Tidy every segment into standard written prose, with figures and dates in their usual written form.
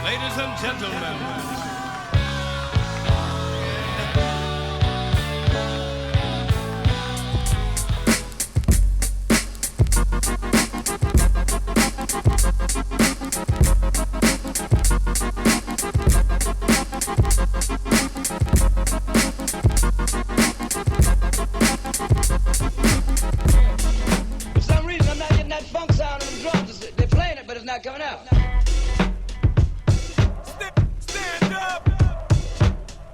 Ladies and gentlemen. For some reason, I'm not getting that funk sound in the drums. They're playing it, but it's not coming out. Stand up.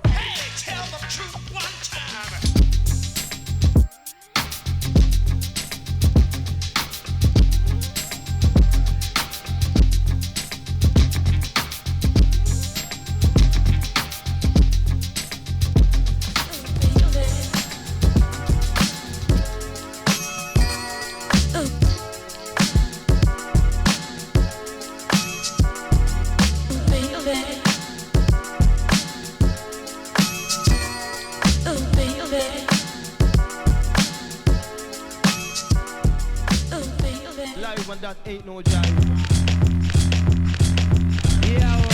Hey, tell the truth one time. Live and that ain't no jive. Yeah.